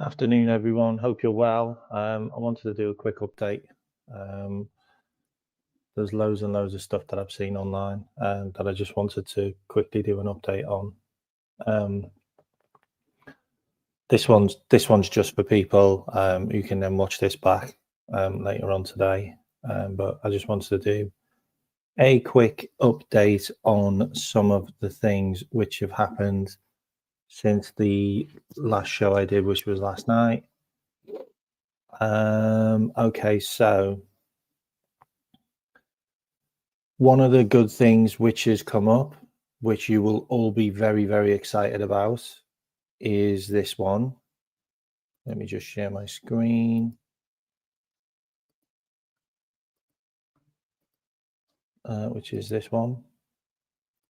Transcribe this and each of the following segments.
Afternoon, everyone. Hope you're well. I wanted to do a quick update. Um, there's loads and loads of stuff that I've seen online that I just wanted to quickly do an update on. Um, this one's just for people who can then watch this back later on today. But I just wanted to do a quick update on some of the things which have happened since the last show I did, which was last night. Okay, so one of the good things which has come up, which you will all be very, very excited about, is this one. Let me just share my screen. Which is this one,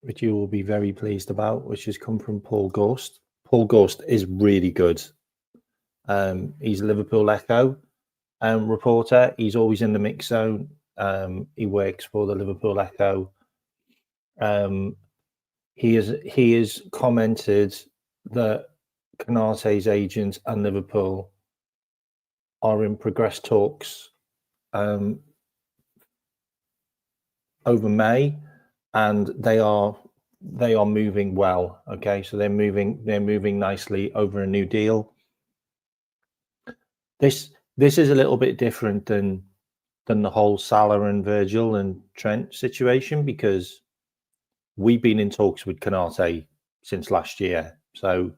which you will be very pleased about, which has come from Paul Ghost. Paul Ghost is really good. He's a Liverpool Echo reporter. He's always in the mix zone. He works for the Liverpool Echo. He has commented that Konaté's agent and Liverpool are in progress talks over May, and they are moving well. Okay, so they're moving nicely over a new deal. This is a little bit different than the whole Salah and Virgil and Trent situation, because we've been in talks with Konaté since last year, so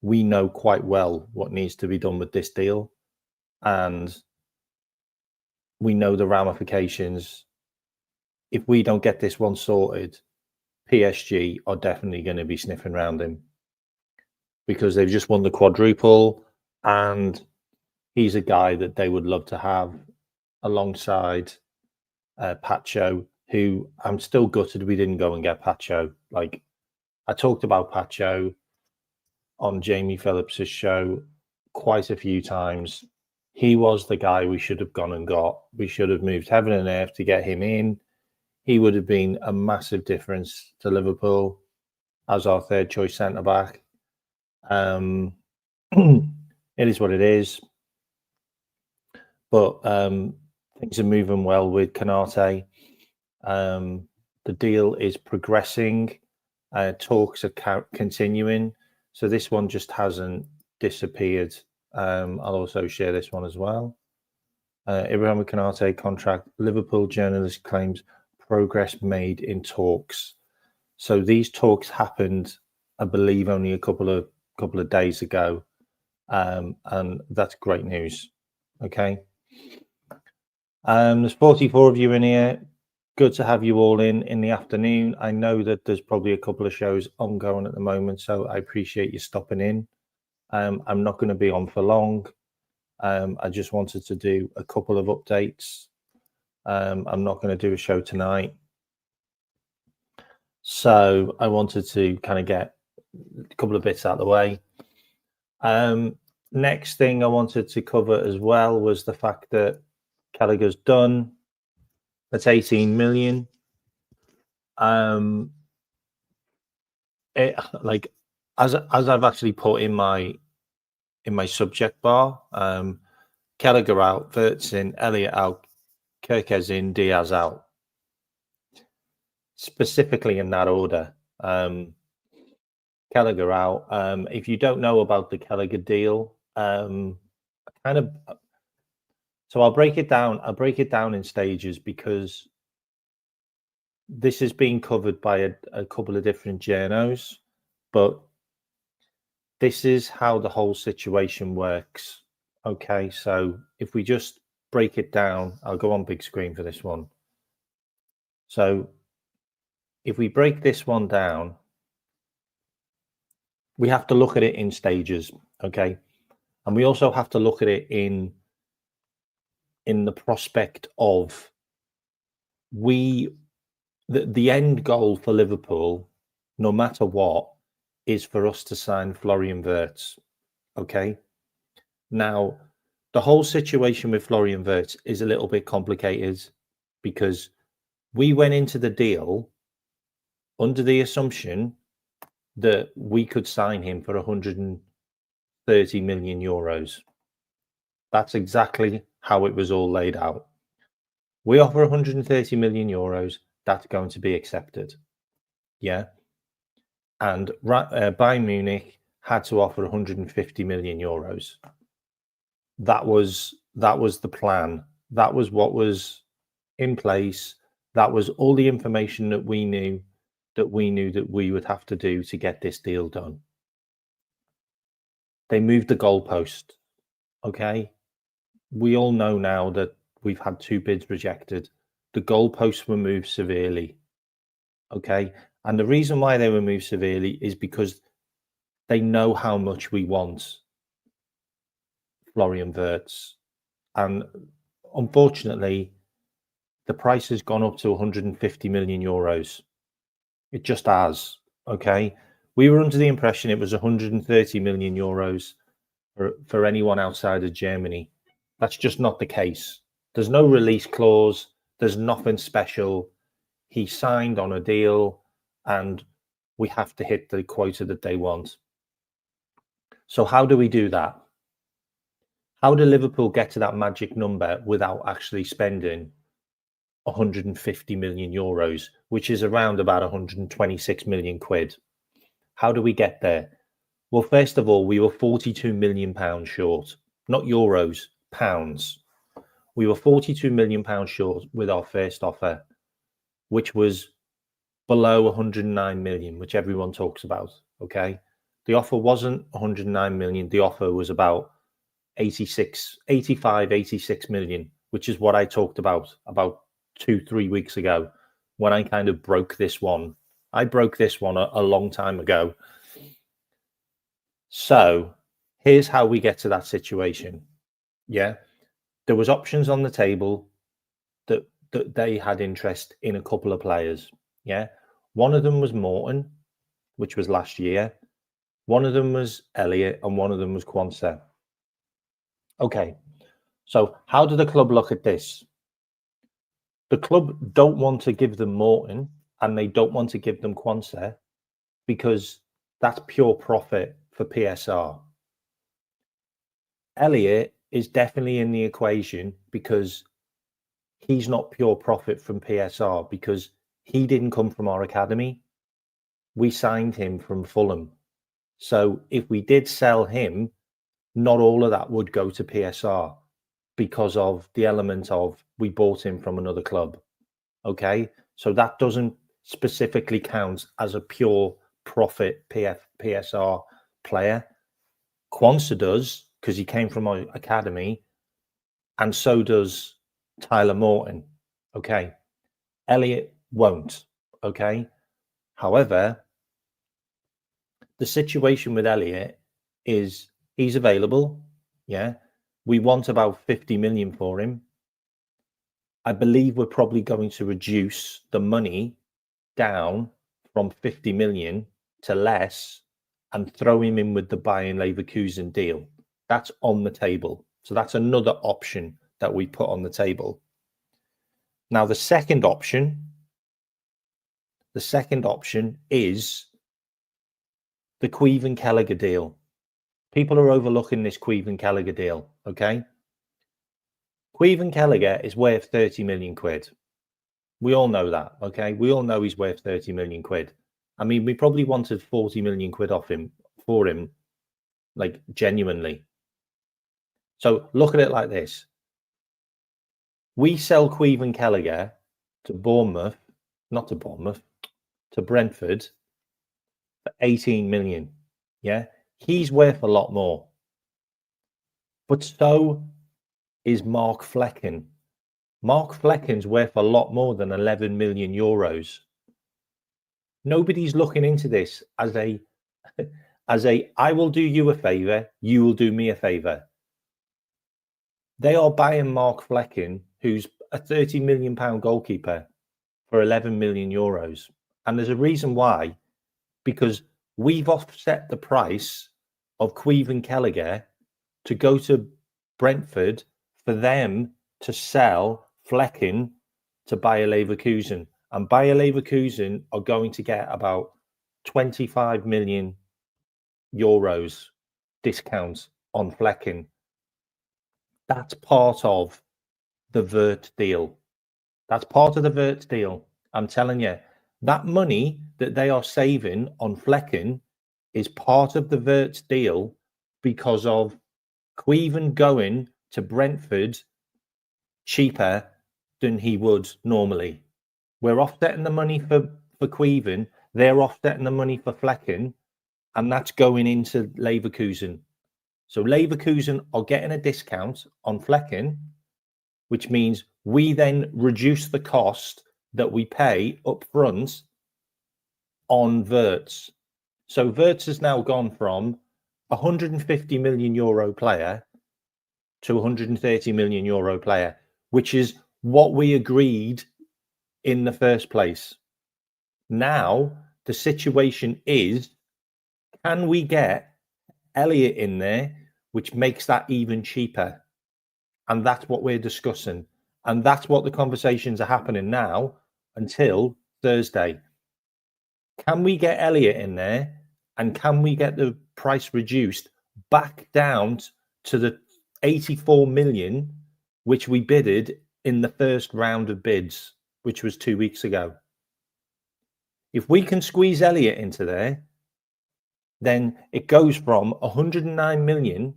we know quite well what needs to be done with this deal, and we know the ramifications. If we don't get this one sorted, PSG are definitely going to be sniffing around him, because they've just won the quadruple, and he's a guy that they would love to have alongside Pacho, who I'm still gutted we didn't go and get Pacho. Like, I talked about Pacho on Jamie Phillips's show quite a few times. He was the guy we should have gone and got. We should have moved heaven and earth to get him in. He would have been a massive difference to Liverpool as our third choice centre back. It is what it is. But things are moving well with Konaté. The deal is progressing. Talks are continuing. So this one just hasn't disappeared. I'll also share this one as well. Ibrahim Konaté contract. Liverpool journalist claims progress made in talks. So these talks happened, I believe, only a couple of days ago, and that's great news. Okay. There's 44 of you in here. Good to have you all in the afternoon. I know that there's probably a couple of shows ongoing at the moment, so I appreciate you stopping in. I'm not going to be on for long. I just wanted to do a couple of updates. I'm not going to do a show tonight. So I wanted to kind of get a couple of bits out of the way. Next thing I wanted to cover as well was the fact that Gallagher's done. That's 18 million. Like as I've actually put in my subject bar, Keheller out, Wirtz in, Elliot out, Kerkez in, Diaz out. Specifically in that order. Keheller out. If you don't know about the Keheller deal, so I'll break it down. I'll break it down in stages, because this is being covered by a couple of different journos, but this is how the whole situation works. Okay, so if we just break it down, I'll go on big screen for this one. So if we break this one down, we have to look at it in stages, okay? And we also have to look at it in the prospect of the end goal for Liverpool, no matter what, is for us to sign Florian Wirtz, okay? Now, the whole situation with Florian Wirtz is a little bit complicated, because we went into the deal under the assumption that we could sign him for 100 30 million euros. That's exactly how it was all laid out. We offer 130 million euros. That's going to be accepted. Yeah. And Bayern Munich had to offer 150 million euros. That was the plan. That was what was in place. That was all the information that we knew that we would have to do to get this deal done. They moved the goalpost. Okay. We all know now that we've had 2 bids rejected. The goalposts were moved severely. Okay. And the reason why they were moved severely is because they know how much we want Florian Wirtz. And unfortunately, the price has gone up to 150 million euros. It just has. Okay. We were under the impression it was 130 million euros for anyone outside of Germany. That's just not the case. There's no release clause. There's nothing special. He signed on a deal and we have to hit the quota that they want. So how do we do that? How do Liverpool get to that magic number without actually spending 150 million euros, which is around about 126 million quid? How do we get there? Well, first of all, we were 42 million pounds short, not euros, pounds. We were 42 million pounds short with our first offer, which was below 109 million, which everyone talks about. Okay. The offer wasn't 109 million. The offer was about 86 million, which is what I talked about 2-3 weeks ago when I kind of broke this one. I broke this one a long time ago. So here's how we get to that situation. Yeah. There was options on the table that they had interest in a couple of players. Yeah. One of them was Morton, which was last year. One of them was Elliot and one of them was Quansah. Okay. So how do the club look at this? The club don't want to give them Morton and they don't want to give them Quansah because that's pure profit for PSR. Elliot is definitely in the equation because he's not pure profit from PSR because he didn't come from our academy. We signed him from Fulham. So if we did sell him, not all of that would go to PSR because of the element of we bought him from another club. Okay. So that doesn't specifically count as a pure profit PSR player. Quansah does because he came from our academy, and so does Tyler Morton. Okay. Elliot won't. Okay. However, the situation with Elliot is he's available. Yeah. We want about 50 million for him. I believe we're probably going to reduce the money down from 50 million to less and throw him in with the Bayern Leverkusen deal. That's on the table. So that's another option that we put on the table. Now, the second option is the Keheller deal. People are overlooking this Keheller deal, okay? Keheller is worth 30 million quid. We all know that, okay? We all know he's worth 30 million quid. I mean, we probably wanted 40 million quid for him, like genuinely. So look at it like this. We sell Keheller to Brentford for 18 million. Yeah. He's worth a lot more. But so is Mark Flecken. Mark Flecken's worth a lot more than 11 million euros. Nobody's looking into this as a I will do you a favor, you will do me a favor. They are buying Mark Flecken, who's a 30 million pound goalkeeper, for 11 million euros. And there's a reason why, because we've offset the price of Keheller to go to Brentford for them to sell Flecken to Bayer Leverkusen. And Bayer Leverkusen are going to get about 25 million euros discount on Flecken. That's part of the Wirtz deal. That's part of the Wirtz deal. I'm telling you, that money that they are saving on Flecken is part of the Wirtz deal because of Queven going to Brentford cheaper than he would normally. We're offsetting the money for Queven. They're offsetting the money for Flecken, and that's going into Leverkusen. So Leverkusen are getting a discount on Flecken, which means we then reduce the cost that we pay up front on Wirtz. So Wirtz has now gone from a 150 million euro player to a 130 million euro player, which is what we agreed in the first place. Now the situation is, can we get Elliot in there, which makes that even cheaper? And that's what we're discussing. And that's what the conversations are happening now until Thursday. Can we get Elliot in there? And can we get the price reduced back down to the 84 million, which we bidded in the first round of bids, which was 2 weeks ago? If we can squeeze Elliot into there, then it goes from 109 million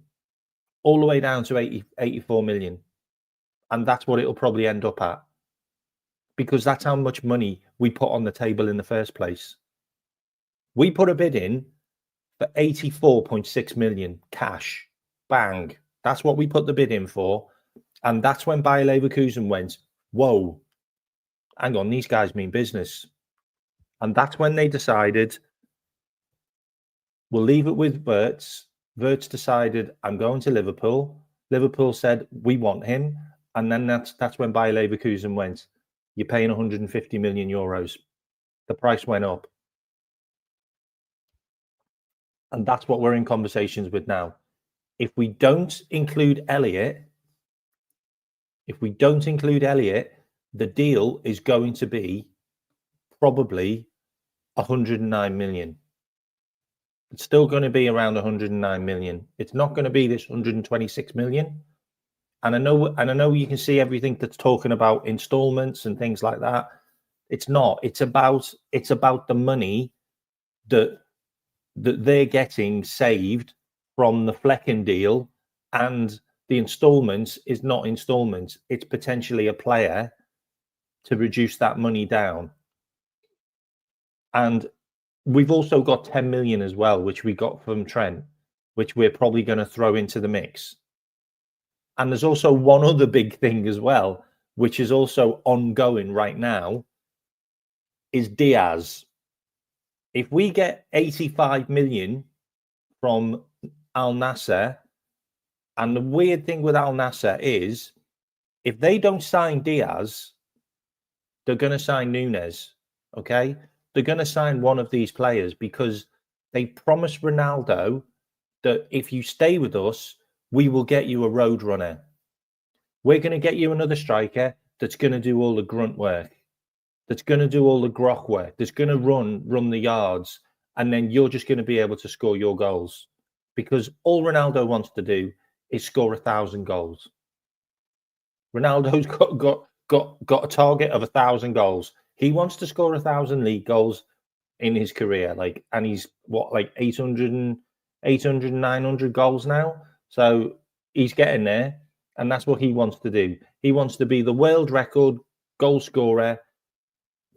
all the way down to 84 million. And that's what it'll probably end up at, because that's how much money we put on the table in the first place. We put a bid in for 84.6 million cash. Bang. That's what we put the bid in for. And that's when Bayer Leverkusen went, whoa, hang on, these guys mean business. And that's when they decided, we'll leave it with Wirtz. Wirtz decided, I'm going to Liverpool. Liverpool said, we want him. And then that's when Bayer Leverkusen went, you're paying 150 million euros. The price went up. And that's what we're in conversations with now. If we don't include Elliot, the deal is going to be probably 109 million. It's still going to be around 109 million. It's not going to be this 126 million. And I know you can see everything that's talking about installments and things like that. It's not. It's about the money that they're getting saved from the Flecken deal, and the installments is not installments. It's potentially a player to reduce that money down. And we've also got 10 million as well, which we got from Trent, which we're probably going to throw into the mix. And there's also one other big thing as well, which is also ongoing right now, is Diaz. If we get 85 million from Al Nassr, and the weird thing with Al Nassr is, if they don't sign Diaz, they're going to sign Nunes, okay? They're going to sign one of these players because they promised Ronaldo that if you stay with us, we will get you a road runner. We're going to get you another striker that's going to do all the grunt work, that's going to do all the grok work, that's going to run the yards, and then you're just going to be able to score your goals. Because all Ronaldo wants to do is score 1,000 goals. Ronaldo's got a target of 1,000 goals. He wants to score 1,000 league goals in his career, and he's like 800, 900 goals now. So he's getting there, and that's what he wants to do. He wants to be the world record goal scorer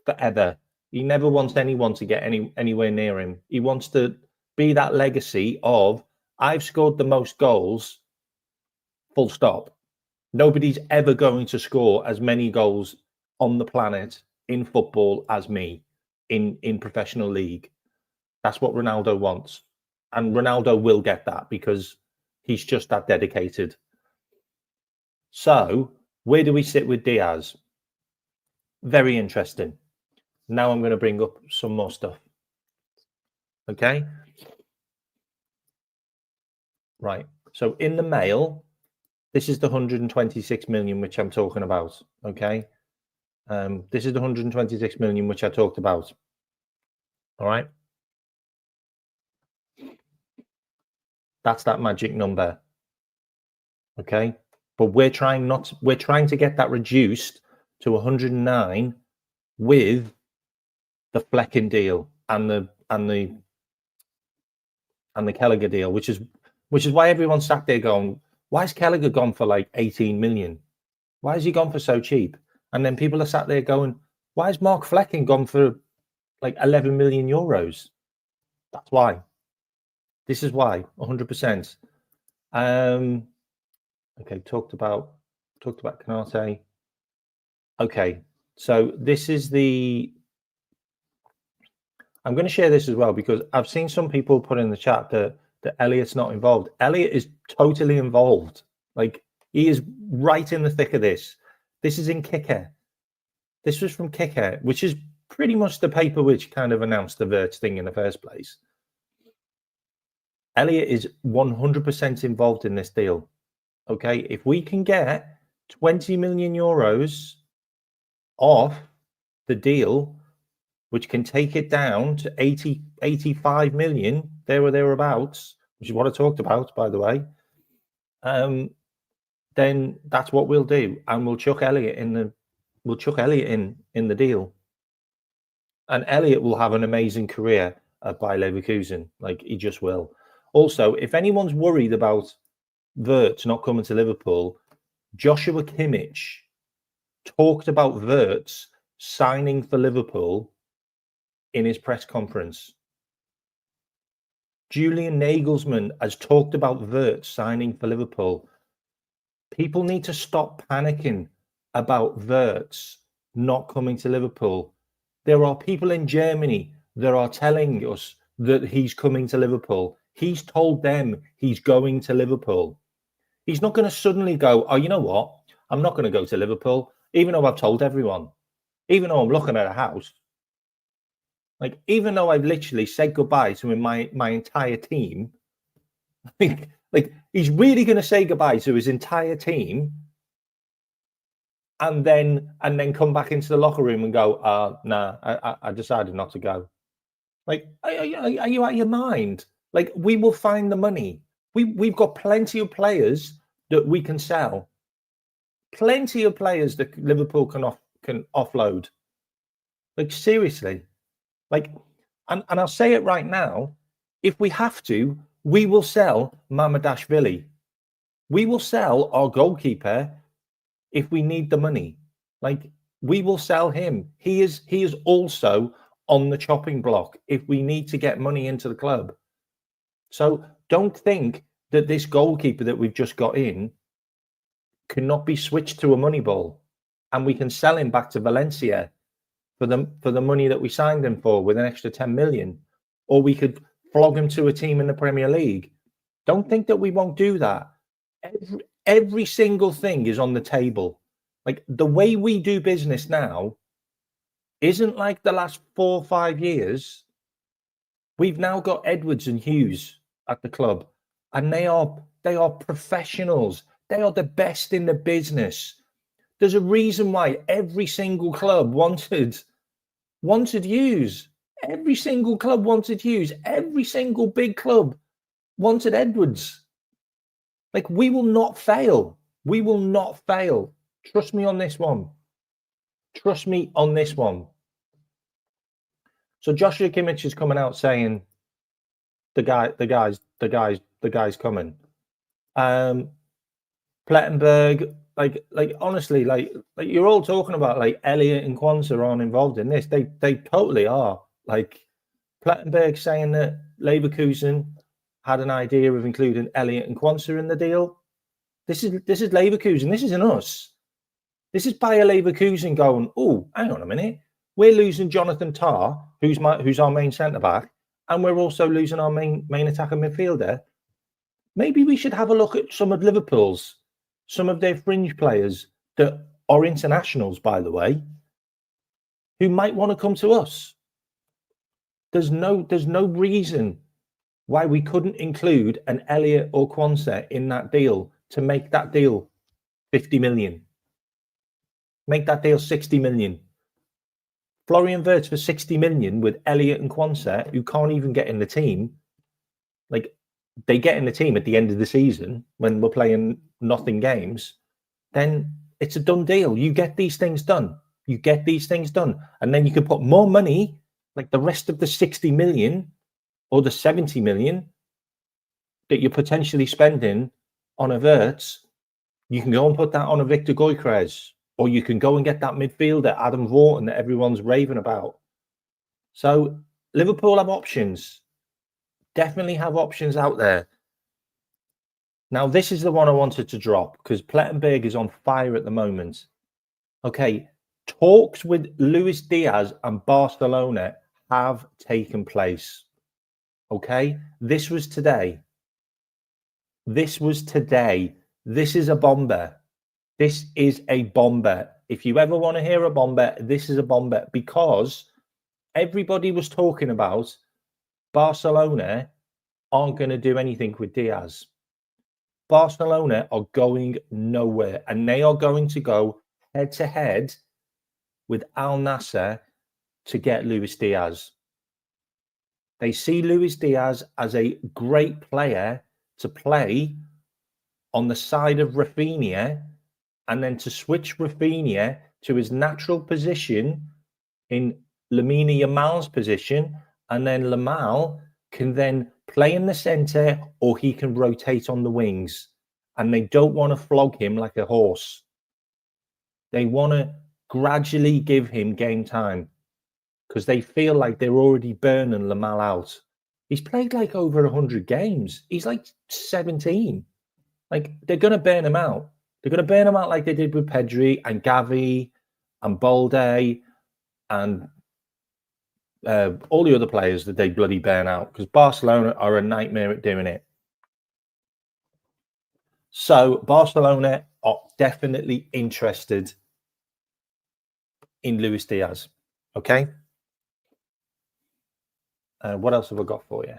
forever. He never wants anyone to get anywhere near him. He wants to be that legacy of, I've scored the most goals, full stop. Nobody's ever going to score as many goals on the planet in football as me in professional league. That's what Ronaldo wants. And Ronaldo will get that because he's just that dedicated. So where do we sit with Diaz? Very interesting. Now I'm going to bring up some more stuff. Okay. Right. So in the mail, this is the 126 million which I'm talking about. Okay. This is the 126 million which I talked about. All right. That's that magic number. Okay, but we're trying to get that reduced to 109 with the Flecking deal and the Keheller deal, which is why everyone sat there going, why is Keheller gone for like 18 million? Why is he gone for so cheap? And then people are sat there going, why is Mark Flecking gone for like 11 million euros? That's why. This is why, 100%. Okay, talked about Canate. Okay, so this is I'm going to share this as well because I've seen some people put in the chat that Elliot's not involved. Elliot is totally involved. Like, he is right in the thick of this. This is in Keheller. This was from Keheller, which is pretty much the paper which kind of announced the Wirtz thing in the first place. Elliot is 100% involved in this deal. Okay, if we can get 20 million euros off the deal, which can take it down to 85 million, there or thereabouts, which is what I talked about, by the way, then that's what we'll do, and we'll chuck Elliot in the deal, and Elliot will have an amazing career at Bayer Leverkusen, like he just will. Also, if anyone's worried about Wirtz not coming to Liverpool, Joshua Kimmich talked about Wirtz signing for Liverpool in his press conference. Julian Nagelsmann has talked about Wirtz signing for Liverpool. People need to stop panicking about Wirtz not coming to Liverpool. There are people in Germany that are telling us that he's coming to Liverpool. He's told them he's going to Liverpool. He's not going to suddenly go, oh, you know what? I'm not going to go to Liverpool, even though I've told everyone, even though I'm looking at a house. Like, even though I've literally said goodbye to my entire team, like he's really going to say goodbye to his entire team and then come back into the locker room and go, nah, I decided not to go. Like, are you out of your mind? Like, we will find the money. We've got plenty of players that we can sell. Plenty of players that Liverpool can offload. Like, seriously. Like, and I'll say it right now, if we have to, we will sell Mamadashvili. We will sell our goalkeeper if we need the money. Like, we will sell him. He is also on the chopping block if we need to get money into the club. So don't think that this goalkeeper that we've just got in cannot be switched to a money ball and we can sell him back to Valencia for the money that we signed him for with an extra 10 million, or we could flog him to a team in the Premier League. Don't think that we won't do that. Every single thing is on the table. Like, the way we do business now isn't like the last 4 or 5 years. We've now got Edwards and Hughes at the club, and they are professionals. They are the best in the business. There's a reason why every single club wanted Hughes. Every single club wanted Hughes. Every single big club wanted Edwards. Like, we will not fail. We will not fail. Trust me on this one. Trust me on this one. So Joshua Kimmich is coming out saying the guy's coming. Plettenberg, like honestly, like you're all talking about like Elliot and Quansah aren't involved in this. They totally are. Like, Plettenberg saying that Leverkusen had an idea of including Elliot and Quansah in the deal. This is Leverkusen. This isn't us. This is Bayer Leverkusen going, oh, hang on a minute. We're losing Jonathan Tah, who's our main centre back, and we're also losing our main attacker midfielder. Maybe we should have a look at some of Liverpool's, some of their fringe players that are internationals, by the way, who might want to come to us. There's no reason why we couldn't include an Elliot or Quansah in that deal to make that deal 50 million. Make that deal 60 million. Florian Wirtz for 60 million with Elliot and Quansah, who can't even get in the team. Like, they get in the team at the end of the season when we're playing nothing games, then it's a done deal. You get these things done. You get these things done. And then you can put more money, like the rest of the 60 million or the 70 million that you're potentially spending on a Wirtz. You can go and put that on a Victor Kerkez, or you can go and get that midfielder, Adam Vorton, that everyone's raving about. So Liverpool have options. Definitely have options out there. Now, this is the one I wanted to drop because Plettenberg is on fire at the moment. Okay, talks with Luis Diaz and Barcelona have taken place. Okay, this was today. This was today. This is a bomber. This is a bomber. If you ever want to hear a bomber, this is a bomber, because everybody was talking about Barcelona aren't going to do anything with Diaz. Barcelona are going nowhere, and they are going to go head to head with Al Nassr to get Luis Diaz. They see Luis Diaz as a great player to play on the side of Rafinha, and then to switch Rafinha to his natural position in Lamine Yamal's position, and then Yamal can then play in the centre, or he can rotate on the wings. And they don't want to flog him like a horse. They want to gradually give him game time because they feel like they're already burning Yamal out. He's played like over 100 games. He's like 17. Like, they're going to burn him out. They're going to burn him out like they did with Pedri and Gavi and Balde and all the other players that they bloody burn out, because Barcelona are a nightmare at doing it. So Barcelona are definitely interested in Luis Diaz. Okay. What else have I got for you?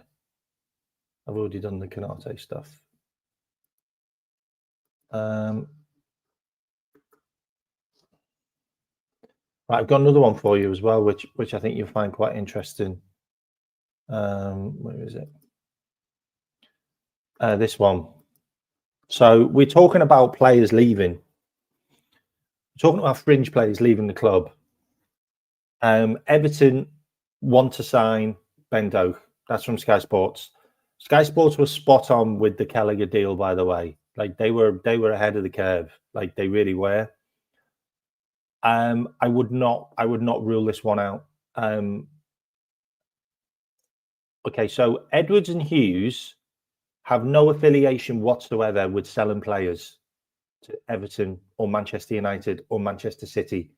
I've already done the Canate stuff. Right, I've got another one for you as well, which I think you'll find quite interesting. Where is it? This one. So we're talking about players leaving. We're talking about fringe players leaving the club. Everton want to sign Ben Doak. That's from Sky Sports. Sky Sports was spot on with the Keheller deal, by the way. Like, they were ahead of the curve. Like, they really were. I would not rule this one out. Okay, so Edwards and Hughes have no affiliation whatsoever with selling players to Everton or Manchester United or Manchester City.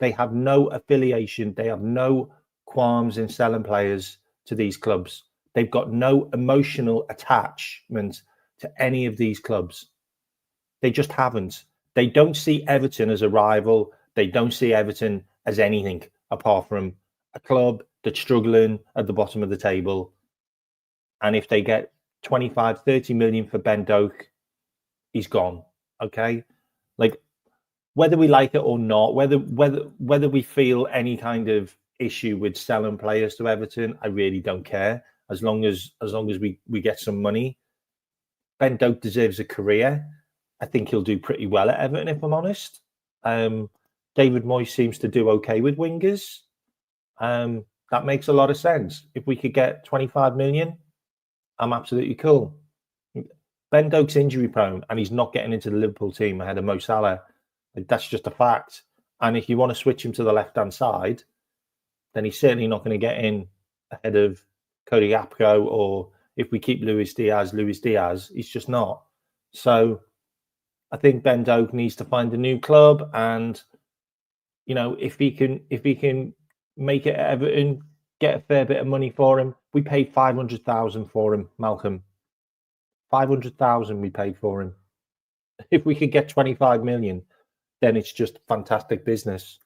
They have no affiliation. They have no qualms in selling players to these clubs. They've got no emotional attachment to any of these clubs. They just haven't. They don't see Everton as a rival. They don't see Everton as anything apart from a club that's struggling at the bottom of the table. And if they get 25, 30 million for Ben Doak, he's gone. Okay? Like, whether we like it or not, whether we feel any kind of issue with selling players to Everton, I really don't care. As long as we get some money. Ben Doak deserves a career. I think he'll do pretty well at Everton, if I'm honest. David Moyes seems to do okay with wingers. That makes a lot of sense. If we could get 25 million, I'm absolutely cool. Ben Doak's injury prone and he's not getting into the Liverpool team ahead of Mo Salah. Like, that's just a fact. And if you want to switch him to the left-hand side, then he's certainly not going to get in ahead of Cody Gakpo, or if we keep Luis Diaz, he's just not. So I think Ben Doak needs to find a new club, and you know, if he can make it at Everton, get a fair bit of money for him. We paid 500,000 for him, Malcolm. 500,000 we paid for him. If we could get 25 million, then it's just fantastic business.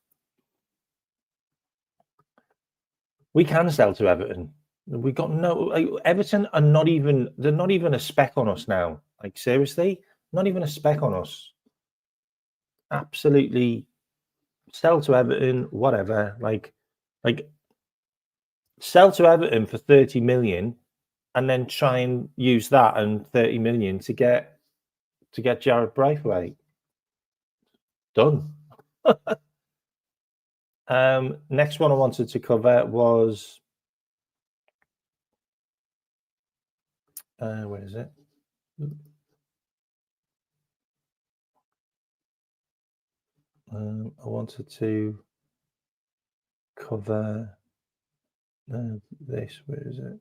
We can sell to Everton. We got no. Everton are not even. They're not even a speck on us now. Like, seriously, not even a speck on us. Absolutely, sell to Everton. Whatever. Like, sell to Everton for 30 million, and then try and use that and 30 million to get Jared Braithwaite. Done. Next one I wanted to cover was where is it? I wanted to cover this. Where is it?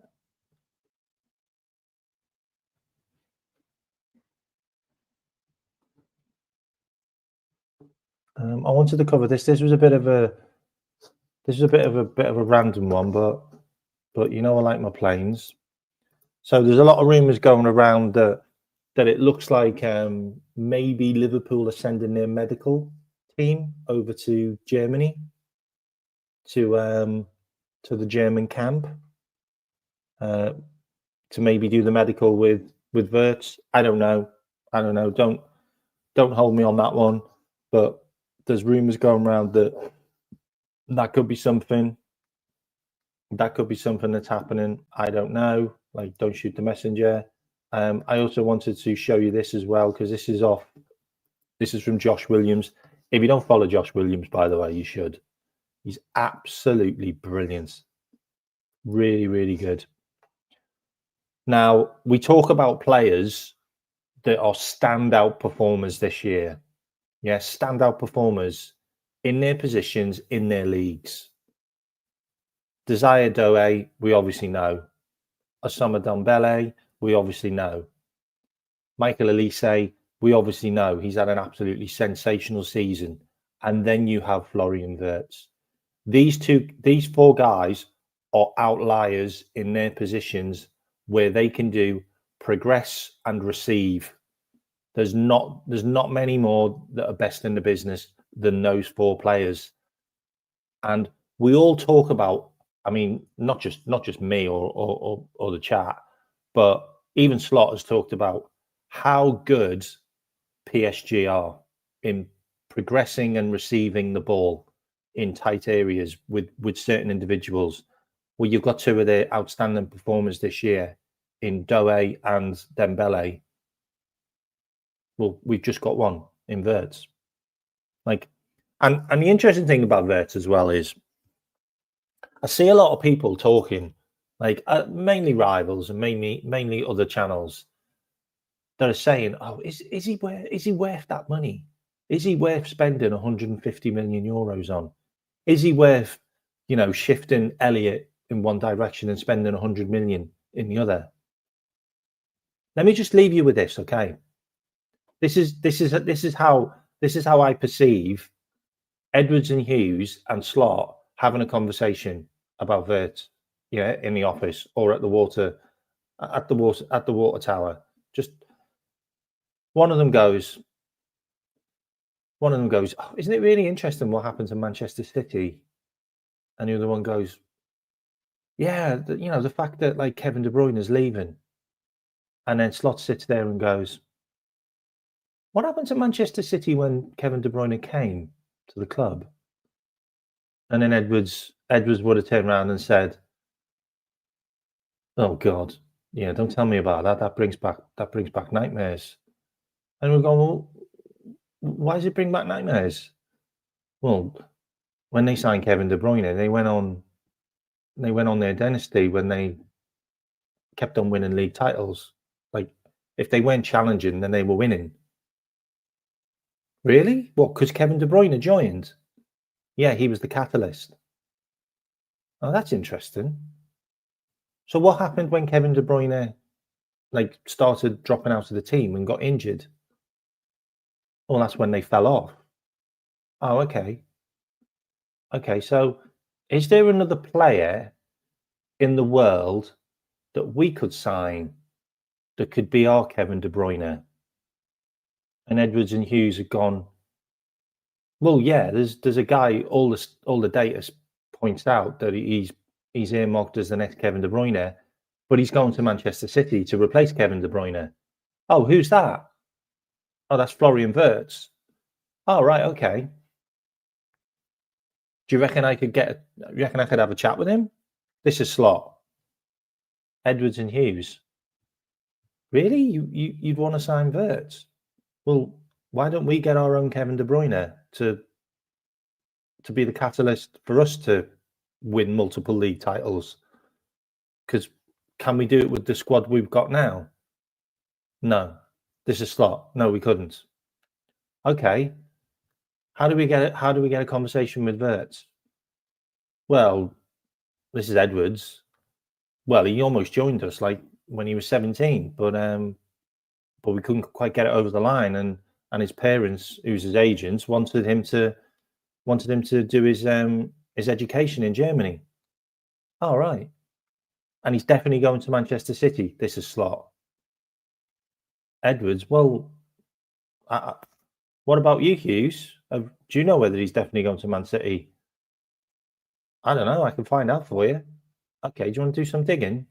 I wanted to cover this. This was a bit of a random one, but you know I like my planes. So there's a lot of rumours going around that it looks like maybe Liverpool are sending their medical team over to Germany to the German camp to maybe do the medical with Wirtz. I don't know. Don't hold me on that one. But there's rumours going around that could be something. That could be something that's happening. I don't know. Like, don't shoot the messenger. I also wanted to show you this as well because this is off. This is from Josh Williams. If you don't follow Josh Williams, by the way, you should. He's absolutely brilliant. Really, really good. Now, we talk about players that are standout performers this year. Yes, standout performers in their positions, in their leagues. Desire Doe, we obviously know. Osama Dembele, we obviously know. Michael Elise, we obviously know. He's had an absolutely sensational season. And then you have Florian Wirtz. These four guys are outliers in their positions where they can do progress and receive. There's not many more that are best in the business than those four players. And we all talk about, I mean, not just me or the chat, but even Slot has talked about how good PSG are in progressing and receiving the ball in tight areas with certain individuals. Well, you've got two of their outstanding performers this year in Doe and Dembele. Well, we've just got one in Wirtz. Like, and the interesting thing about Wirtz as well is I see a lot of people talking, like mainly rivals and mainly other channels that are saying, "Oh, is he worth that money? Is he worth spending 150 million euros on? Is he worth, shifting Elliot in one direction and spending 100 million in the other?" Let me just leave you with this, okay? This is how I perceive Edwards and Hughes and Slot having a conversation about Wirtz, in the office or at the water tower. Just one of them goes, "Oh, isn't it really interesting what happened to Manchester City?" And the other one goes, "Yeah, the fact that like Kevin De Bruyne is leaving." And then Slot sits there and goes, "What happened to Manchester City when Kevin De Bruyne came to the club?" And then Edwards would have turned around and said, "Oh God, yeah, don't tell me about that. That brings back nightmares." And we're going, "Well, why does it bring back nightmares?" Well, when they signed Kevin De Bruyne, they went on their dynasty when they kept on winning league titles. Like, if they weren't challenging, then they were winning. Really? What? Because Kevin De Bruyne joined? Yeah, he was the catalyst. Oh, that's interesting. So what happened when Kevin De Bruyne started dropping out of the team and got injured? Well, that's when they fell off. Oh, okay. Okay, so is there another player in the world that we could sign that could be our Kevin De Bruyne? And Edwards and Hughes have gone, well, yeah, there's a guy, all the data points out that he's earmarked as the next Kevin De Bruyne, but he's going to Manchester City to replace Kevin De Bruyne. Oh, who's that? Oh, that's Florian Wirtz. Oh, right, okay. Do you reckon I could have a chat with him? This is Slot. Edwards and Hughes. Really? You'd want to sign Wirtz? Well, why don't we get our own Kevin De Bruyne to be the catalyst for us to win multiple league titles? Because can we do it with the squad we've got now? No. This is slot. No, we couldn't. Okay. How do we get it? How do we get a conversation with Wirtz? Well, this is Edwards. Well, he almost joined us like when he was 17, but we couldn't quite get it over the line, and his parents, who's his agents, wanted him to do his education in Germany. All right. And he's definitely going to Manchester City. This is slot. Edwards, well, what about you, Hughes? Do you know whether he's definitely going to Man City? I don't know. I can find out for you. Okay, do you want to do some digging?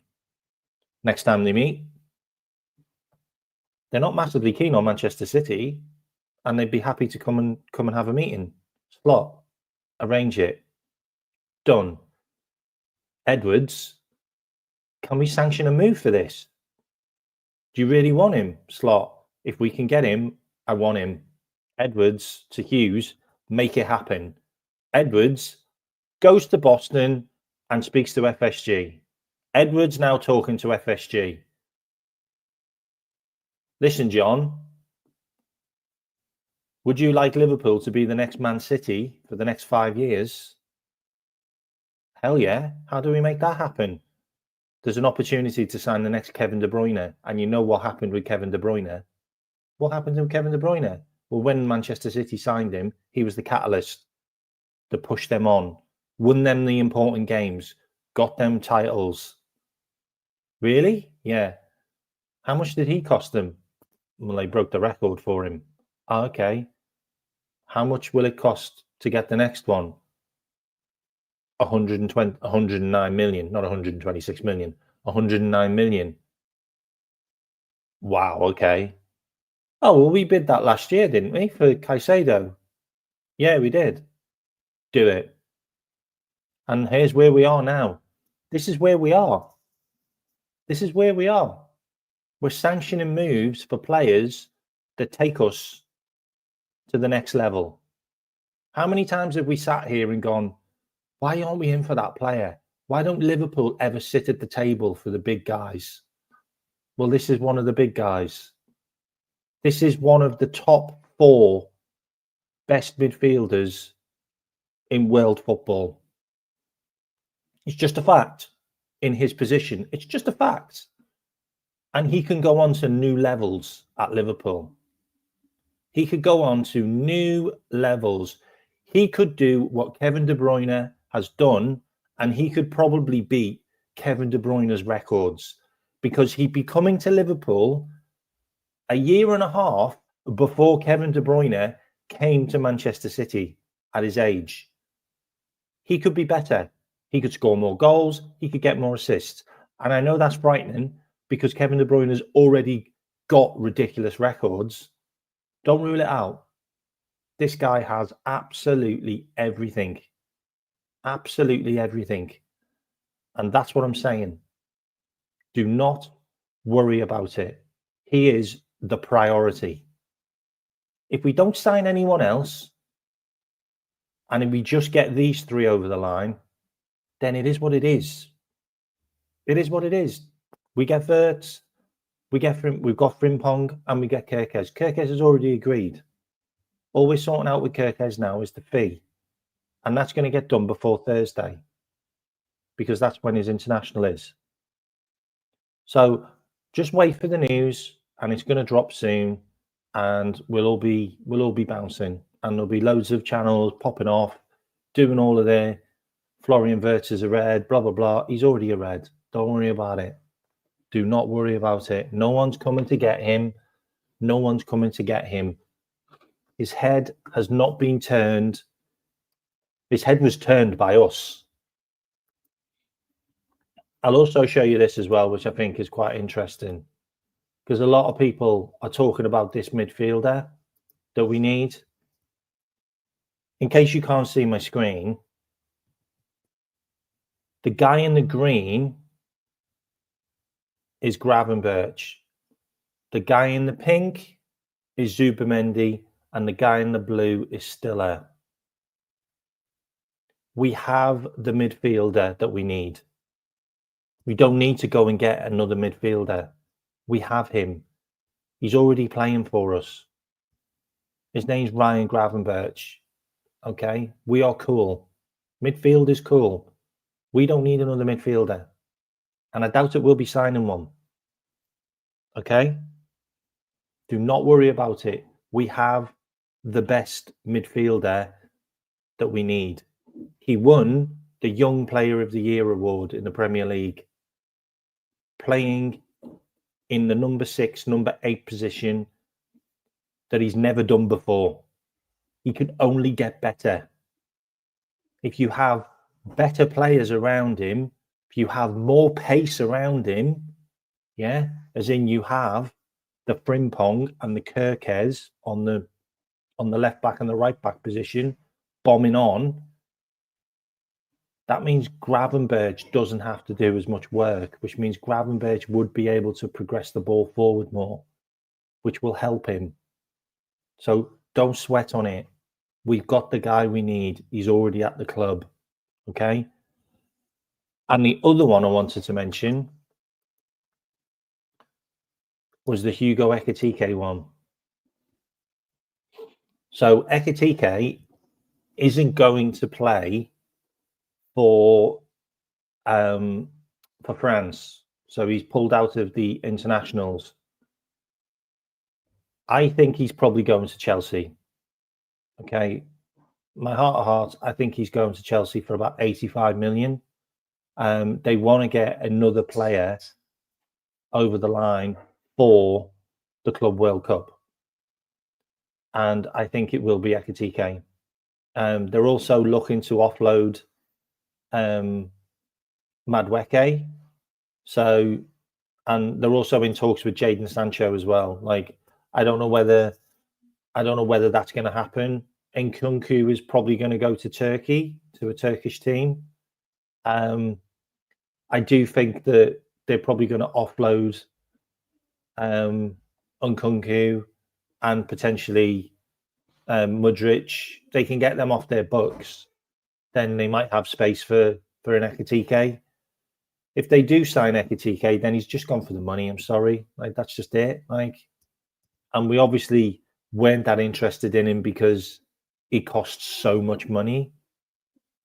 Next time they meet, they're not massively keen on Manchester City, and they'd be happy to come and have a meeting. Slot, arrange it. Done. Edwards, can we sanction a move for this? Do you really want him? Slot, if we can get him, I want him. Edwards to Hughes, make it happen. Edwards goes to Boston and speaks to FSG. Edwards now talking to FSG. Listen, John, would you like Liverpool to be the next Man City for the next 5 years? Hell yeah. How do we make that happen? There's an opportunity to sign the next Kevin De Bruyne, and you know what happened with Kevin De Bruyne. What happened with Kevin De Bruyne? Well, when Manchester City signed him, he was the catalyst to push them on, won them the important games, got them titles. Really? Yeah. How much did he cost them? Well, they broke the record for him. Oh, okay. How much will it cost to get the next one? 109 million, not 126 million, 109 million. Wow, okay. Oh, well, we bid that last year, didn't we, for Caicedo? Yeah, we did. Do it. And here's where we are now. This is where we are. This is where we are. We're sanctioning moves for players that take us to the next level. How many times have we sat here and gone, why aren't we in for that player? Why don't Liverpool ever sit at the table for the big guys? Well, this is one of the big guys. This is one of the top 4 best midfielders in world football. It's just a fact in his position. It's just a fact. And he can go on to new levels at Liverpool. He could go on to new levels. He could do what Kevin De Bruyne has done, and he could probably beat Kevin De Bruyne's records, because he'd be coming to Liverpool a year and a half before Kevin De Bruyne came to Manchester City at his age. He could be better. He could score more goals. He could get more assists. And I know that's frightening because Kevin De Bruyne has already got ridiculous records. Don't rule it out. This guy has absolutely everything. Absolutely everything. And that's what I'm saying. Do not worry about it. He is the priority. If we don't sign anyone else, and if we just get these 3 over the line, then it is what it is. It is what it is. We get Wirtz, we've got Frimpong, and we get Kerkez. Kerkez has already agreed. All we're sorting out with Kerkez now is the fee. And that's going to get done before Thursday, because that's when his international is. So just wait for the news, and it's going to drop soon, and we'll all be bouncing, and there'll be loads of channels popping off, doing all of their Florian Wirtz is a red, blah blah blah. He's already a red. Don't worry about it. Do not worry about it. No one's coming to get him. No one's coming to get him. His head has not been turned. His head was turned by us. I'll also show you this as well, which I think is quite interesting, because a lot of people are talking about this midfielder that we need. In case you can't see my screen, the guy in the green is Gravenberch. The guy in the pink is Zubimendi, and the guy in the blue is Stiller. We have the midfielder that we need. We don't need to go and get another midfielder. We have him. He's already playing for us. His name's Ryan Gravenberch. Okay? We are cool. Midfield is cool. We don't need another midfielder. And I doubt it we'll be signing one. Okay? Do not worry about it. We have the best midfielder that we need. He won the Young Player of the Year award in the Premier League, playing in the number 6, number 8 position that he's never done before. He could only get better. If you have better players around him, if you have more pace around him, yeah, as in you have the Frimpong and the Kerkez on the left back and the right back position bombing on, that means Gravenberch doesn't have to do as much work, which means Gravenberch would be able to progress the ball forward more, which will help him. So don't sweat on it. We've got the guy we need. He's already at the club. Okay? And the other one I wanted to mention was the Hugo Ekitike one. So Ekitike isn't going to play for France. So he's pulled out of the internationals. I think he's probably going to Chelsea. Okay. My heart of hearts, I think he's going to Chelsea for about 85 million. They want to get another player over the line for the Club World Cup. And I think it will be Ekitike. They're also looking to offload Madueke. So, and they're also in talks with Jadon Sancho as well. Like, I don't know whether that's going to happen. Nkunku is probably going to go to Turkey, to a Turkish team. I do think that they're probably going to offload Nkunku and potentially Mudryk. They can get them off their books. Then they might have space for an Ekitike. If they do sign Ekitike, then he's just gone for the money. I'm sorry. Like, that's just it. Like, and we obviously weren't that interested in him because it costs so much money.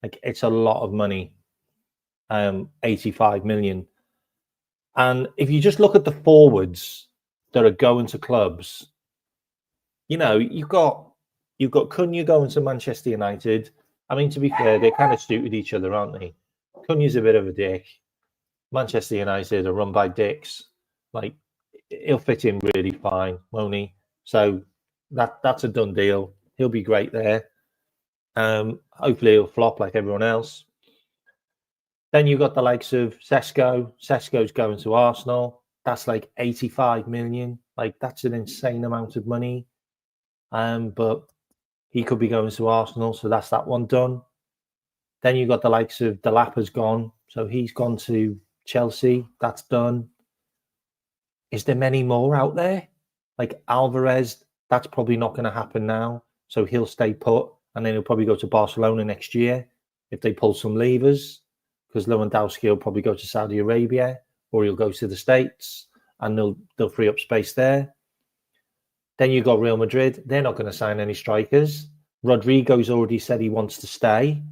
Like, it's a lot of money. 85 million. And if you just look at the forwards that are going to clubs, you know, you've got Cunha going to Manchester United. I mean, to be fair, they kind of suited each other, aren't they? Cunha's a bit of a dick. Manchester United are run by dicks. Like, he'll fit in really fine, won't he? So that's a done deal. He'll be great there. Hopefully he'll flop like everyone else. Then you've got the likes of Sesko. Sesko's going to Arsenal. That's like 85 million. Like, that's an insane amount of money. But he could be going to Arsenal, so that's that one done. Then you've got the likes of Delapa's gone. So he's gone to Chelsea. That's done. Is there many more out there? Like Alvarez, that's probably not going to happen now. So he'll stay put, and then he'll probably go to Barcelona next year if they pull some levers, because Lewandowski will probably go to Saudi Arabia, or he'll go to the States, and they'll free up space there. Then you've got Real Madrid. They're not going to sign any strikers. Rodrigo's already said he wants to stay.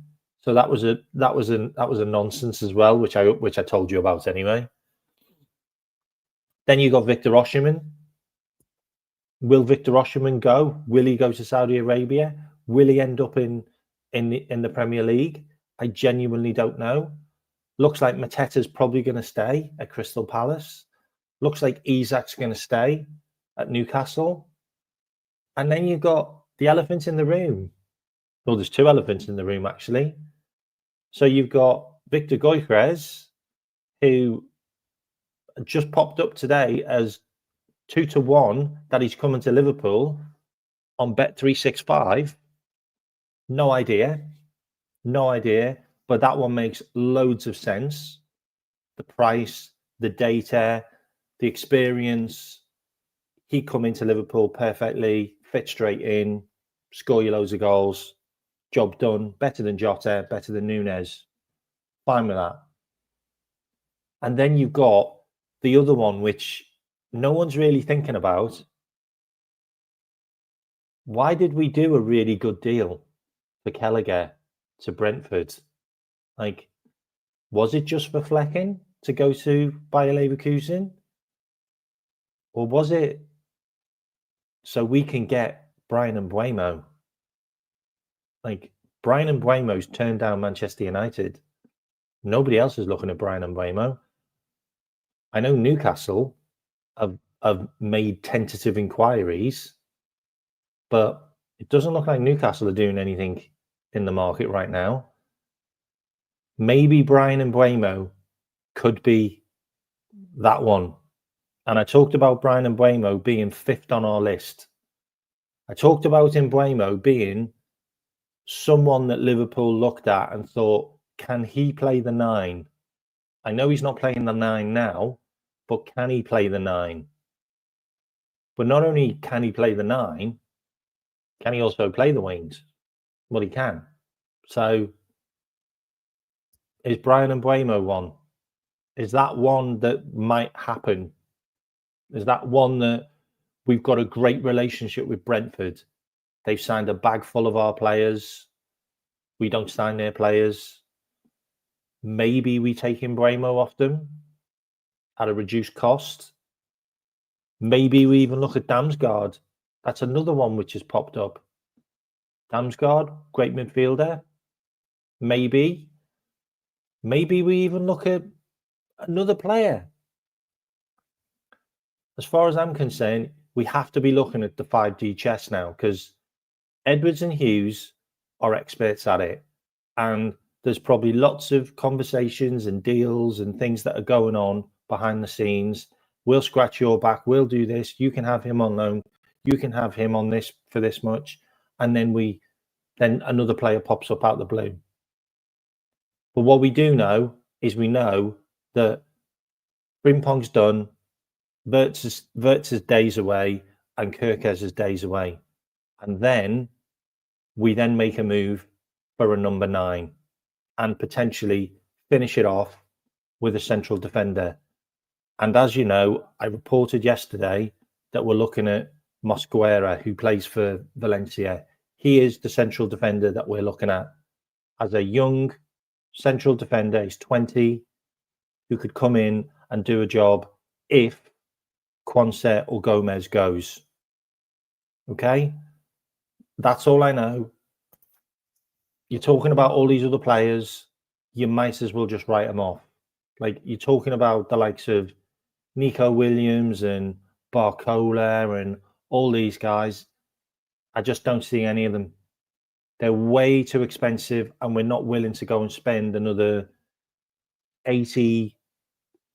So that was a nonsense as well, which I told you about anyway. Then you got Victor Osimhen. Will Victor Osimhen go? Will he go to Saudi Arabia? Will he end up in the Premier League? I genuinely don't know. Looks like Mateta's probably going to stay at Crystal Palace. Looks like Isak's going to stay at Newcastle. And then you've got the elephant in the room. Well, there's two elephants in the room, actually. So you've got Victor Gyökeres, who just popped up today as 2-1 that he's coming to Liverpool on Bet365. No idea. But that one makes loads of sense. The price, the data, the experience. He'd come into Liverpool perfectly, fit straight in, score you loads of goals, job done, better than Jota, better than Nunes. Fine with that. And then you've got the other one, which no one's really thinking about. Why did we do a really good deal for Keheller to Brentford? Like, was it just for Flecken to go to Bayer Leverkusen? Or was it so we can get Bryan Mbeumo? Like, Bryan Mbeumo's turned down Manchester United. Nobody else is looking at Bryan Mbeumo. I know Newcastle have made tentative inquiries, but it doesn't look like Newcastle are doing anything in the market right now. Maybe Bryan Mbeumo could be that one. And I talked about Bryan Mbeumo being 5th on our list. I talked about Mbeumo being someone that Liverpool looked at and thought, can he play the 9? I know he's not playing the 9 now, but can he play the 9? But not only can he play the 9, can he also play the wings? Well, he can. So is Bryan Mbeumo one? Is that one that might happen? Is that one that we've got a great relationship with Brentford? They've signed a bag full of our players. We don't sign their players. Maybe we take Mbeumo off them at a reduced cost. Maybe we even look at Damsgaard. That's another one which has popped up. Damsgaard, great midfielder. Maybe we even look at another player. As far as I'm concerned, we have to be looking at the 5D chess now, because Edwards and Hughes are experts at it. And there's probably lots of conversations and deals and things that are going on behind the scenes. We'll scratch your back. We'll do this. You can have him on loan. You can have him on this for this much. And then another player pops up out the blue. But what we do know is we know that Frimpong's done, Wirtz's days away, and Kerkez's days away. And then we then make a move for a number 9 and potentially finish it off with a central defender. And as you know, I reported yesterday that we're looking at Mosquera, who plays for Valencia. He is the central defender that we're looking at as a young central defender. He's 20, who could come in and do a job if Quansah or Gomez goes. Okay? That's all I know. You're talking about all these other players, you might as well just write them off. Like, you're talking about the likes of Nico Williams and Barcola and all these guys. I just don't see any of them. They're way too expensive, and we're not willing to go and spend another 70,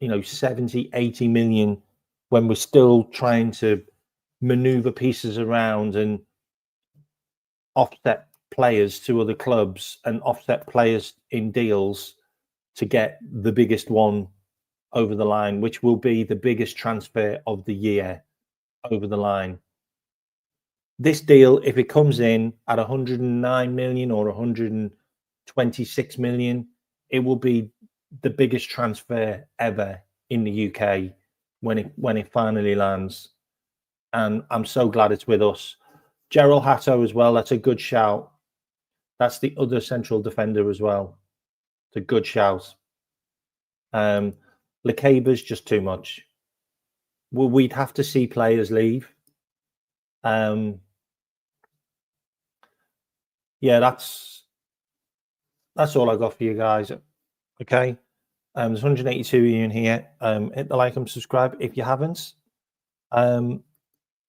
80 million when we're still trying to maneuver pieces around and offset players to other clubs and offset players in deals to get the biggest one over the line, which will be the biggest transfer of the year over the line. This deal, if it comes in at 109 million or 126 million, it will be the biggest transfer ever in the UK when it finally lands. And I'm so glad it's with us. Gerald Hatto as well, that's a good shout. That's the other central defender as well. It's a good shout. Lecaber's just too much. Well, we'd have to see players leave. Yeah, that's all I got for you guys. Okay. There's 182 in here. Hit the like and subscribe if you haven't.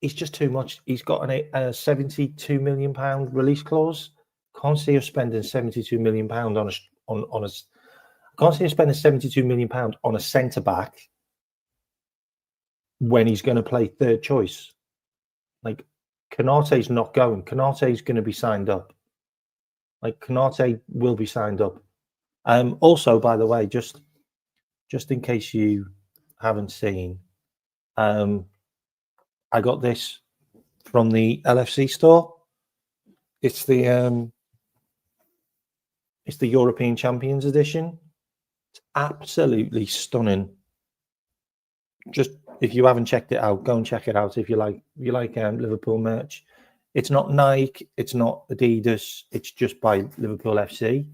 It's just too much. He's got a 72 million pound release clause. Can't see us spending 72 million pound on a. Can't see us spending 72 million pound on a centre back when he's going to play third choice. Like, Konate's not going. Konate's going to be signed up. Like, Konate will be signed up. Also, by the way, just in case you haven't seen, I got this from the LFC store. It's the European Champions edition. It's absolutely stunning. Just if you haven't checked it out, go and check it out. If you like Liverpool merch. It's not Nike, it's not Adidas, it's just by Liverpool FC,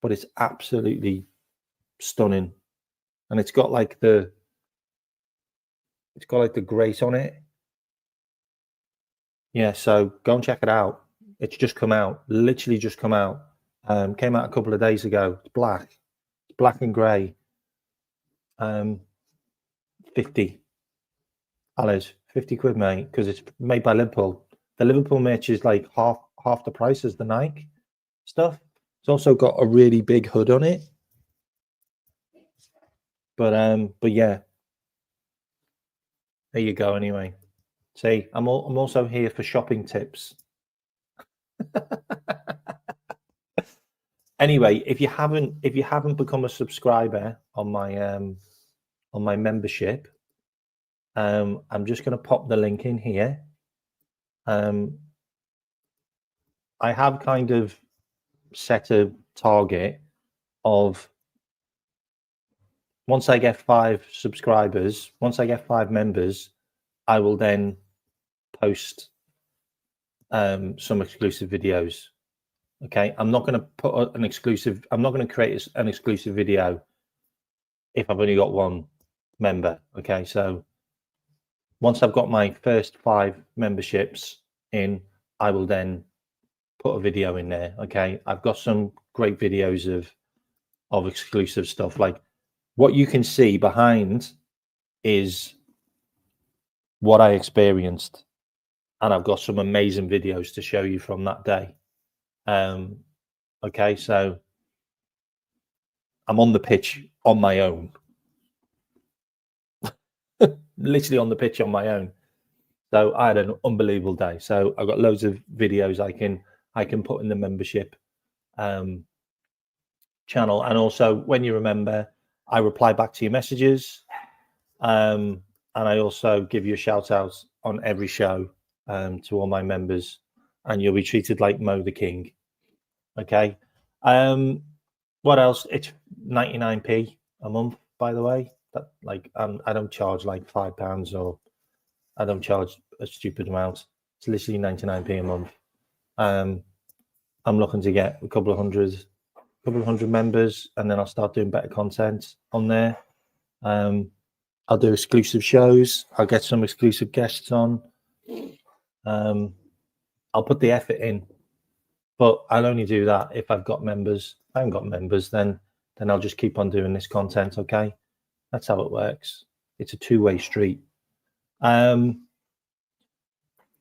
but it's absolutely stunning. And it's got like the grace on it. Yeah, so go and check it out. It's just come out, literally just come out. Came out a couple of days ago. It's black and grey. 50 Alice, 50 quid, mate, because it's made by Liverpool. The Liverpool merch is like half the price as the Nike stuff. It's also got a really big hood on it. But yeah, there you go. Anyway, see, I'm also here for shopping tips. Anyway, if you haven't become a subscriber on my membership, I'm just going to pop the link in here. I have kind of set a target of once I get 5 subscribers, once I get 5 members, I will then post some exclusive videos. Okay, I'm not going to put an exclusive. I'm not going to create an exclusive video if I've only got 1 member. Okay, so once I've got my first 5 memberships in, I will then put a video in there. Okay, I've got some great videos of exclusive stuff. Like what you can see behind is what I experienced, and I've got some amazing videos to show you from that day. Okay, so I'm on the pitch on my own. Literally on the pitch on my own. So I had an unbelievable day. So I've got loads of videos I can put in the membership channel. And also when you remember, I reply back to your messages. And I also give you a shout out on every show to all my members, and you'll be treated like Mo the King. Okay. What else? It's 99p a month, by the way. That like I don't charge like £5, or I don't charge a stupid amount. It's literally 99p a month. I'm looking to get a couple of hundred members, and then I'll start doing better content on there. I'll do exclusive shows. I'll get some exclusive guests on. I'll put the effort in, but I'll only do that if I've got members. If I haven't got members, then I'll just keep on doing this content. Okay, that's how it works. It's a two-way street. The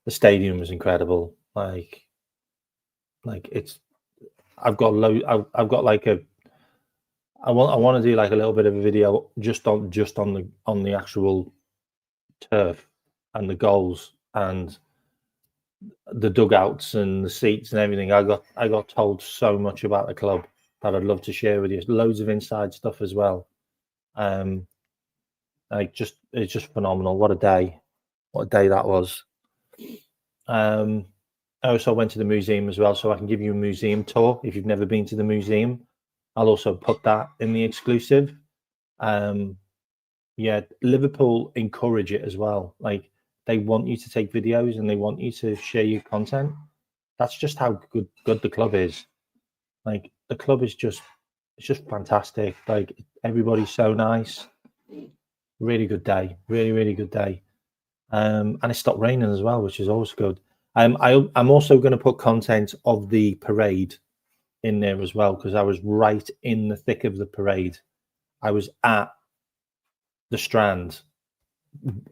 stadium was incredible. Like it's. I've got like a. I want to do like a little bit of a video just on the actual turf and the goals and the dugouts and the seats and everything. I got told so much about the club that I'd love to share with you. Loads of inside stuff as well. It's just phenomenal. What a day that was. I also went to the museum as well, so I can give you a museum tour if you've never been to the museum. I'll also put that in the exclusive. Yeah, Liverpool encourage it as well. Like they want you to take videos and they want you to share your content. That's just how good the club is. Like the club is it's just fantastic. Like everybody's so nice. Really good day. Really good day. And it stopped raining as well, which is always good. I'm also going to put content of the parade in there as well, because I was right in the thick of the parade. I was at the Strand.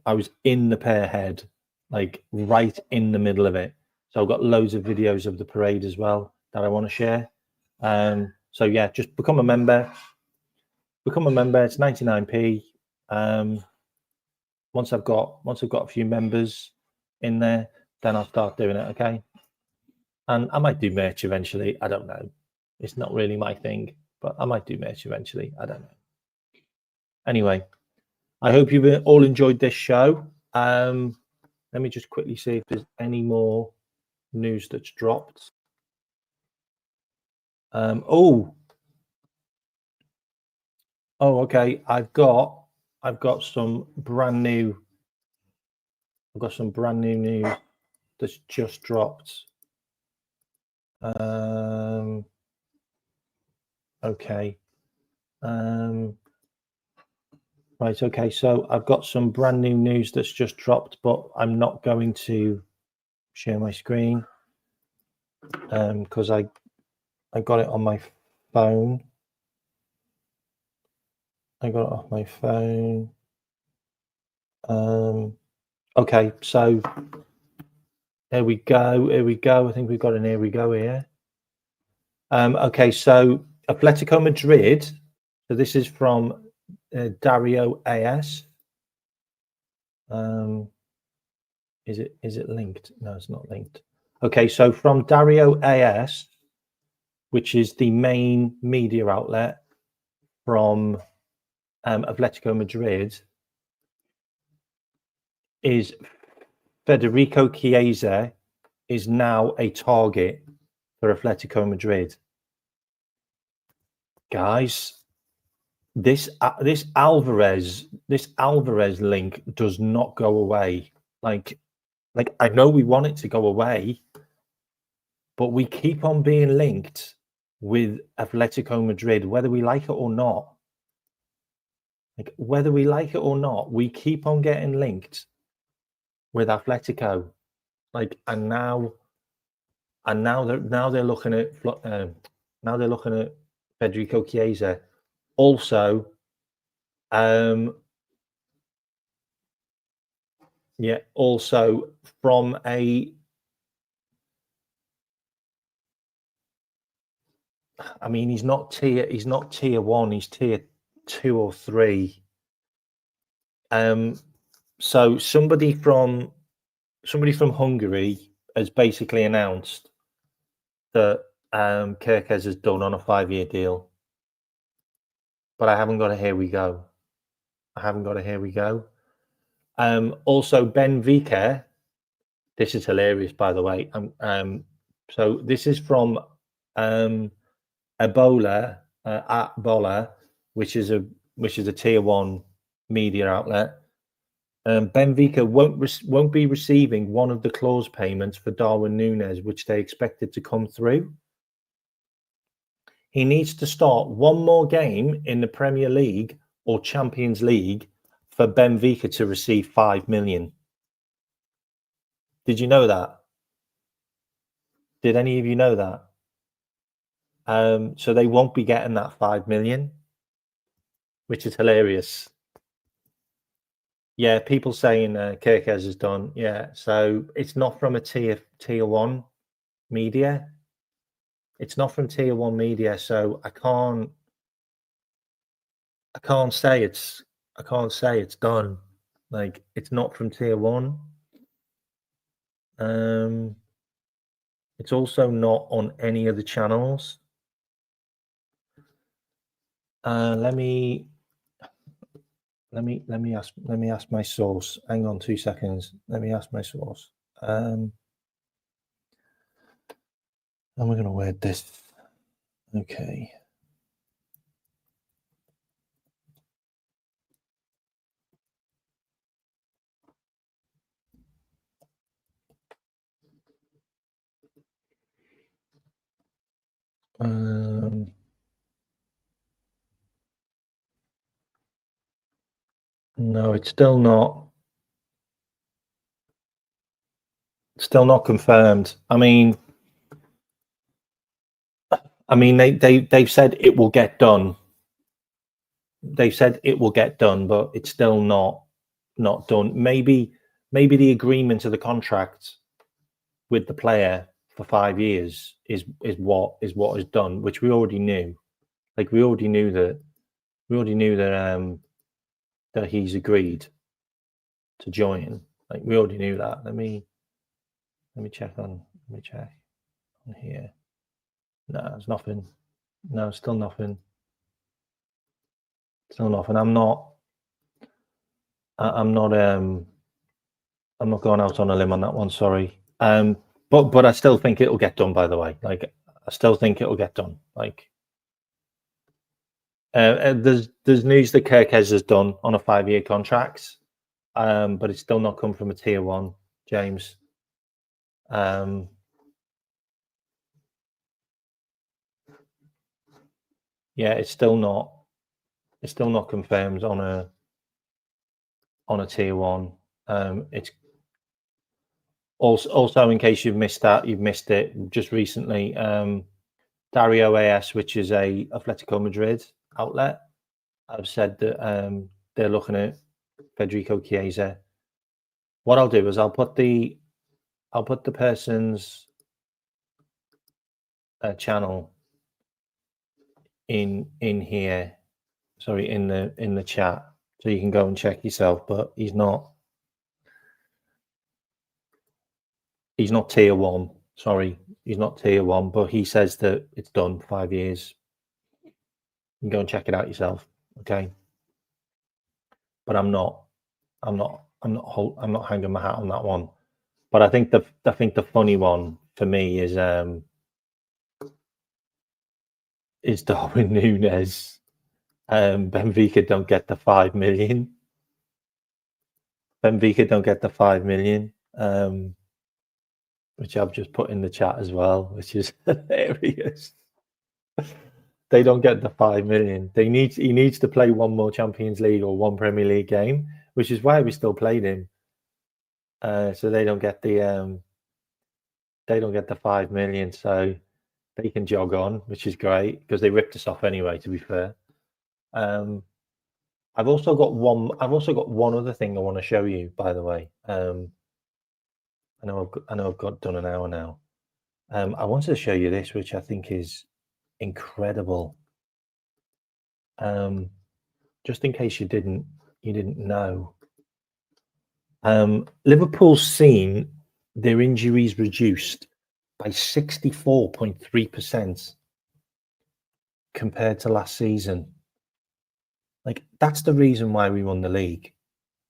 I was in the Pearhead, like right in the middle of it. So I've got loads of videos of the parade as well that I want to share. So yeah, just become a member. Become a member. It's 99p. Once I've got a few members in there, then I'll start doing it. Okay. And I might do merch eventually. I don't know. It's not really my thing, but I might do merch eventually. I don't know. Anyway, I hope you've all enjoyed this show. Let me just quickly see if there's any more news that's dropped. Oh, okay. I've got some brand new. I've got some brand new news that's just dropped. Okay. Right. Okay. So I've got some brand new news that's just dropped, but I'm not going to share my screen because I got it on my phone. I got it off my phone. Okay. So there we go. Here we go. I think we've got an here we go here. Okay. So Atletico Madrid. So this is from Dario AS. Is it linked? No, it's not linked. Okay, so from Dario AS, which is the main media outlet from Atletico Madrid, is Federico Chiesa is now a target for Atletico Madrid. Guys, this Alvarez link does not go away. Like I know we want it to go away, but we keep on being linked with Atletico Madrid, whether we like it or not. Like whether we like it or not, we keep on getting linked with Atletico. Like and now they're looking at Federico Chiesa. Also, also from a, I mean, he's not tier 1, he's tier 2 or 3. So somebody from Hungary has basically announced that Kerkez is done on a 5-year deal. But I haven't got a here we go. Also, Benfica. This is hilarious, by the way. So this is from Ebola at Bola, which is a tier 1 media outlet. Benfica won't be receiving one of the clause payments for Darwin Núñez, which they expected to come through. He needs to start one more game in the Premier League or Champions League for Benfica to receive 5 million. Did you know that? Did any of you know that? So they won't be getting that 5 million, which is hilarious. Yeah, people saying Kerkez is done. Yeah, so it's not from a tier 1 media. It's not from tier 1 media, so I can't say it's done. Like it's not from tier 1. It's also not on any of the channels. Let me ask my source. Hang on 2 seconds. Let me ask my source. And we're going to word this. Okay. No, it's still not. Still not confirmed. I mean, they've said it will get done. They've said it will get done, but it's still not done. Maybe the agreement of the contract with the player for 5 years is what is done, which we already knew. Like we already knew that that he's agreed to join. Like we already knew that. Let me check on here. No, it's nothing. No, still nothing. Still nothing. I'm not I'm not going out on a limb on that one. Sorry. But I still think it'll get done. By the way, like I still think it'll get done. Like there's news that Kerkez has done on a 5-year contract, but it's still not come from a tier 1, James. Yeah, it's still not confirmed on a tier 1. It's also in case you've missed it just recently. Dario AS, which is a Atletico Madrid outlet, have said that they're looking at Federico Chiesa. What I'll do is I'll put the person's channel in here. Sorry, in the chat, so you can go and check yourself. But he's not tier 1. Sorry, he's not tier 1. But he says that it's done 5 years. You can go and check it out yourself. Okay. But I'm not hanging my hat on that one. But I think the funny one for me is Darwin Núñez. Benfica don't get the 5 million. Benfica don't get the 5 million, which I've just put in the chat as well, which is hilarious. They don't get the 5 million. He needs to play one more Champions League or one Premier League game, which is why we still played him. So they don't get the 5 million. So they can jog on, which is great because they ripped us off anyway. To be fair, I've also got one other thing I want to show you. By the way, I know I've got done an hour now. I wanted to show you this, which I think is incredible. Just in case you didn't know, Liverpool's seen their injuries reduced by 64.3% compared to last season. Like, that's the reason why we won the league,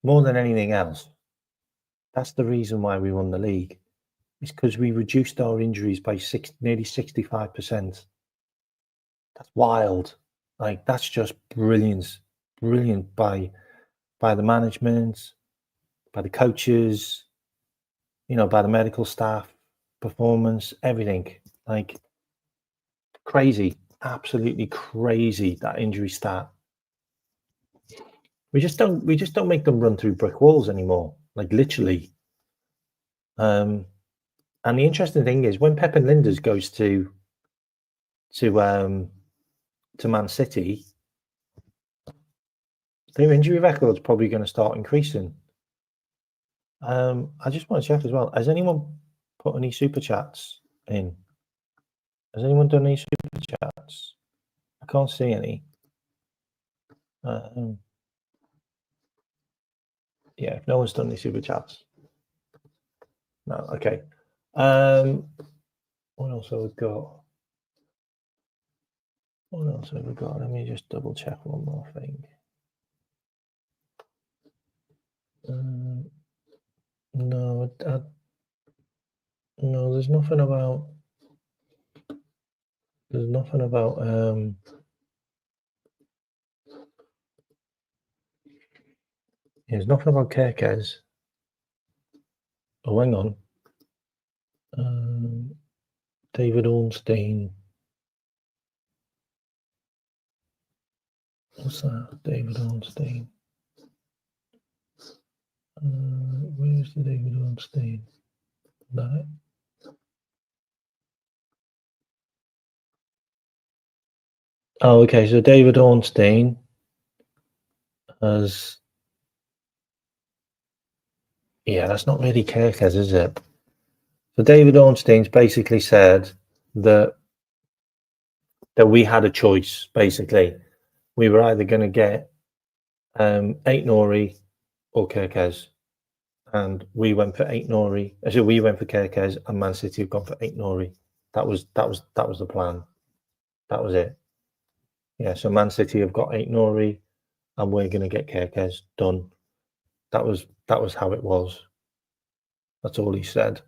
more than anything else. That's the reason why we won the league. It's because we reduced our injuries by nearly 65%. That's wild. Like, that's just brilliant by the management, by the coaches, by the medical staff, performance, everything. Like, crazy, absolutely crazy, that injury stat. We just don't make them run through brick walls anymore, like literally. And the interesting thing is when Pep and Linders goes to Man City, their injury record's probably going to start increasing. I just want to check as well. Has anyone put any super chats in? Has anyone done any super chats? I can't see any. Yeah, if no one's done any super chats. No, okay. What else have we got? Let me just double check one more thing. No, no, there's nothing about. There's nothing about. There's nothing about Kerkez. Oh, hang on. David Ornstein. What's that? David Ornstein. Where's the David Ornstein? That. Oh, okay. So David Ornstein has. Yeah, that's not really Kerkez, is it? So David Ornstein's basically said that we had a choice. Basically, we were either going to get Aït-Nouri or Kerkez, and we went for Aït-Nouri. So we went for Kerkez, and Man City have gone for Aït-Nouri. That was the plan. That was it. Yeah. So Man City have got Aït-Nouri, and we're going to get Kerkez done. That was how it was. That's all he said.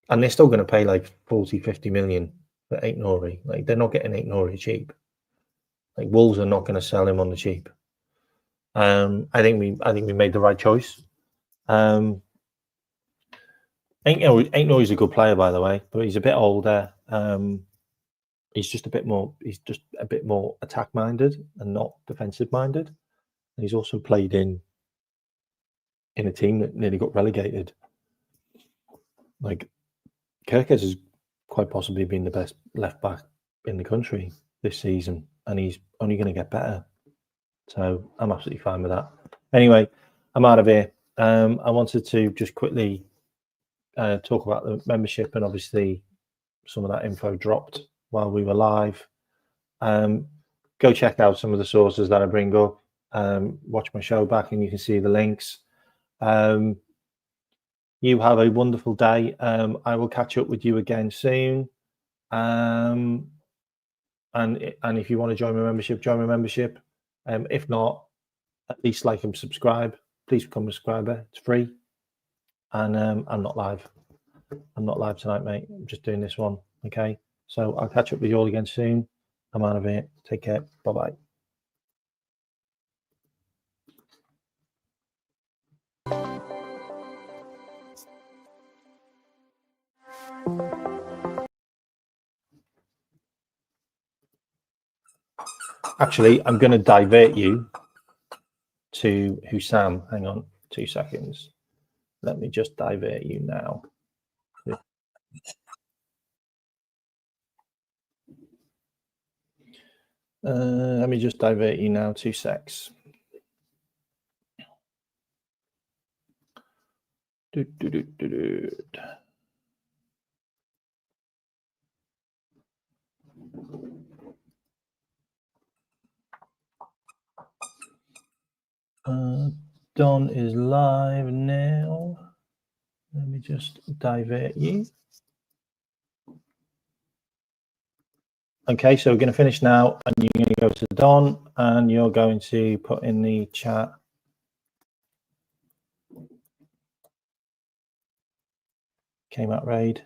And they're still going to pay like 40, 50 million for Aït-Nouri. Like, they're not getting Aït-Nouri cheap. Like, Wolves are not going to sell him on the cheap. I think we made the right choice. Aït-Nouri's a good player, by the way, but he's a bit older. He's just a bit more attack minded and not defensive minded. And he's also played in a team that nearly got relegated. Like, Kerkez has quite possibly been the best left back in the country this season, and he's only going to get better. So I'm absolutely fine with that. Anyway, I'm out of here. I wanted to just quickly talk about the membership, and obviously some of that info dropped while we were live. Go check out some of the sources that I bring up. Watch my show back and you can see the links. You have a wonderful day. I will catch up with you again soon. And if you want to join my membership, join my membership. If not, at least like and subscribe. Please become a subscriber. It's free. And I'm not live. I'm not live tonight, mate. I'm just doing this one. Okay. So I'll catch up with you all again soon. I'm out of here. Take care. Bye-bye. Actually, I'm going to divert you to Hussam. Hang on 2 seconds. Let me just divert you now. Let me just divert you now 2 secs. Don is live now. Let me just divert you. Okay, so we're going to finish now, and you're going to go to Don, and you're going to put in the chat. Came out raid.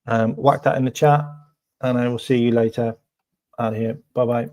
Whack that in the chat, and I will see you later out here. Bye-bye.